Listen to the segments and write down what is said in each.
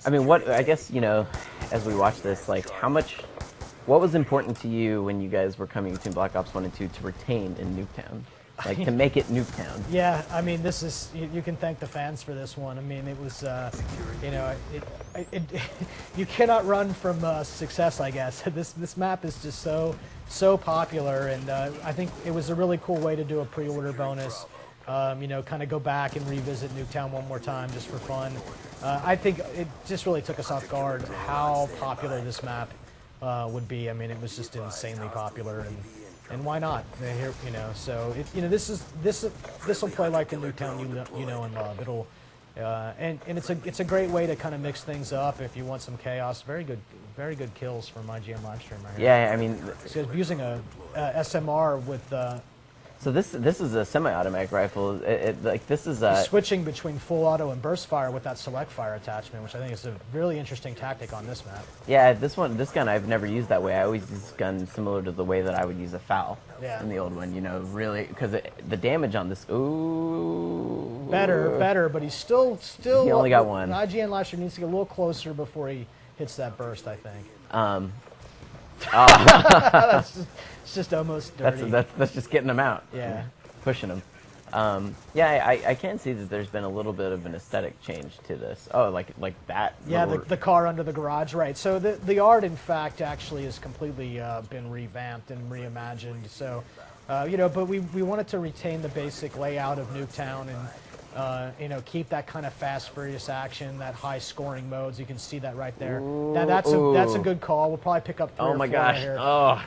I mean, what I guess as we watch this, like what was important to you when you guys were coming to Black Ops 1 and 2 to retain in Nuketown? Like, to make it Nuketown. Yeah, I mean, this is, you can thank the fans for this one. I mean, it was, you cannot run from success, I guess. This map is just so popular, and I think it was a really cool way to do a pre-order bonus. Kind of go back and revisit Nuketown one more time just for fun. I think it just really took us off guard how popular this map would be. I mean, it was just insanely popular, and why not? Here, so this will play like the Nuketown you know and love. It'll and it's a great way to kind of mix things up if you want some chaos. Very good kills from IGN Livestream right here. Yeah, I mean, so using a SMR with. So this is a semi-automatic rifle. This is switching between full auto and burst fire with that select fire attachment, which I think is a really interesting tactic on this map. Yeah, this gun I've never used that way. I always use this gun similar to the way that I would use a FAL in the old one. Really, because the damage on this, better, but he's still. He only got one. IGN Livestream needs to get a little closer before he hits that burst, I think. It's just almost dirty. That's just getting them out. Yeah. Pushing them. I can see that there's been a little bit of an aesthetic change to this. Oh, like that. Yeah, the car under the garage, right. So the art, in fact, actually has completely been revamped and reimagined. So, but we wanted to retain the basic layout of Nuketown and, keep that kind of fast, furious action, that high scoring modes. You can see that right there. That's a good call. We'll probably pick up 3 or 4 Oh my gosh! right here. Oh,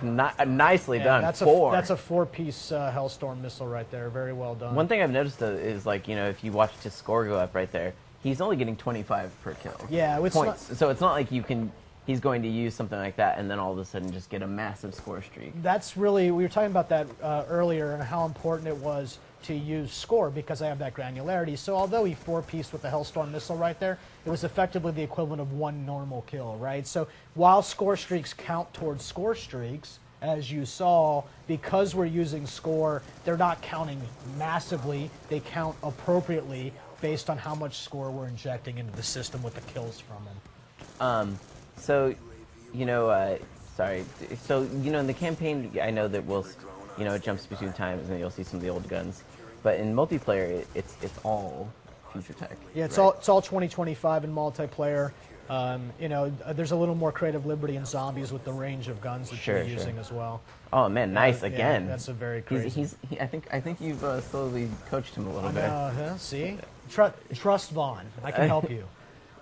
nicely done. That's 4. That's a 4-piece Hellstorm missile right there. Very well done. One thing I've noticed is if you watch his score go up right there, he's only getting 25 per kill. Yeah, it's points. So it's not like he's going to use something like that and then all of a sudden just get a massive score streak. That's really, we were talking about that earlier and how important it was to use score because I have that granularity. So although he 4-pieced with the Hellstorm missile right there, it was effectively the equivalent of 1 normal kill, right? So while score streaks count towards score streaks, as you saw, because we're using score, they're not counting massively, they count appropriately based on how much score we're injecting into the system with the kills from them. So, sorry. So, in the campaign, I know that it jumps between times and you'll see some of the old guns. But in multiplayer, it's all future tech. Yeah, it's all 2025 in multiplayer. There's a little more creative liberty in zombies with the range of guns that you're using as well. Oh man, nice again. Yeah, that's a very crazy. I think you've slowly coached him a little bit. See, trust Vaughn. I can help you.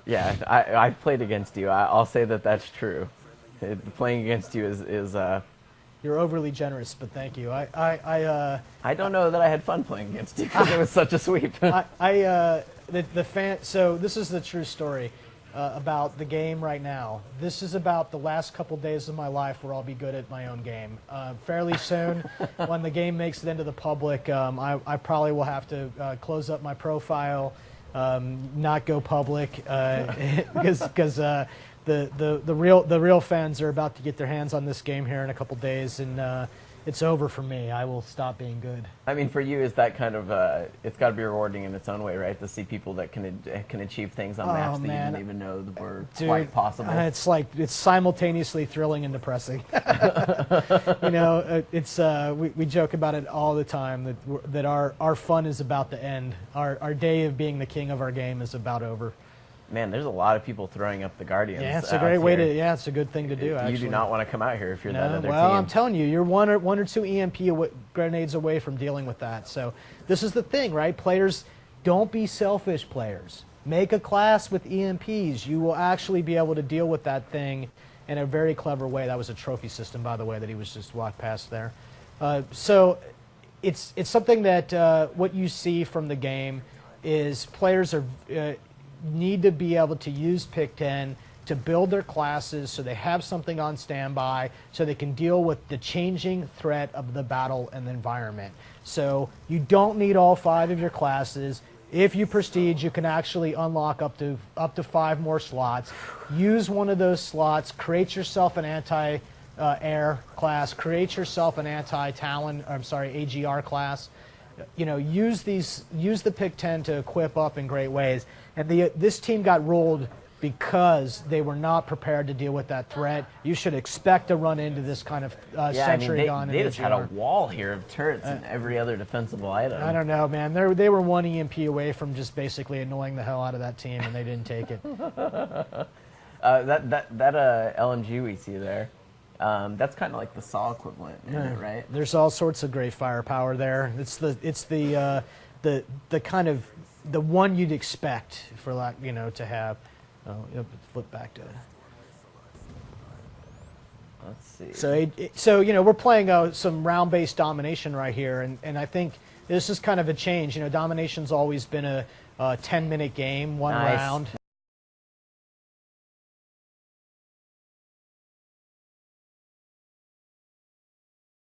Yeah, I've played against you. I'll say that that's true. Playing against you is. You're overly generous, but thank you. I don't know that I had fun playing against you because it was such a sweep. So this is the true story about the game right now. This is about the last couple days of my life where I'll be good at my own game. Fairly soon, when the game makes it into the public, I probably will have to close up my profile, not go public, because the real fans are about to get their hands on this game here in a couple days, and it's over for me. I will stop being good. I mean, for you, is that kind of it's got to be rewarding in its own way, right? To see people that can achieve things on maps that you didn't even know were quite possible. It's simultaneously thrilling and depressing. We joke about it all the time that our fun is about to end. Our day of being the king of our game is about over. Man, there's a lot of people throwing up the Guardians. Yeah, it's a great way to. Yeah, it's a good thing to do. Actually, you do not want to come out here if you're that other team. Well, I'm telling you, you're one or two EMP grenades away from dealing with that. So this is the thing, right? Players, don't be selfish. Players, make a class with EMPs. You will actually be able to deal with that thing in a very clever way. That was a trophy system, by the way, that he was just walked past there. So it's something that what you see from the game is players are. Need to be able to use Pick-10 to build their classes so they have something on standby so they can deal with the changing threat of the battle and the environment. So you don't need all 5 of your classes. If you prestige, you can actually unlock up to 5 more slots. Use one of those slots, create yourself an anti-air class, create yourself an AGR class. Use the Pick-10 to equip up in great ways. And this team got rolled because they were not prepared to deal with that threat. You should expect to run into this kind of sentry gun. They just had a wall here of turrets and every other defensible item. I don't know, man. They were one EMP away from just basically annoying the hell out of that team, and they didn't take it. That LMG we see there, that's kind of like the SAW equivalent, right? There's all sorts of great firepower there. It's the kind of the one you'd expect for to have. Oh, flip back to. Let's see. So we're playing some round-based domination right here, and I think this is kind of a change. Domination's always been a 10-minute game, one round.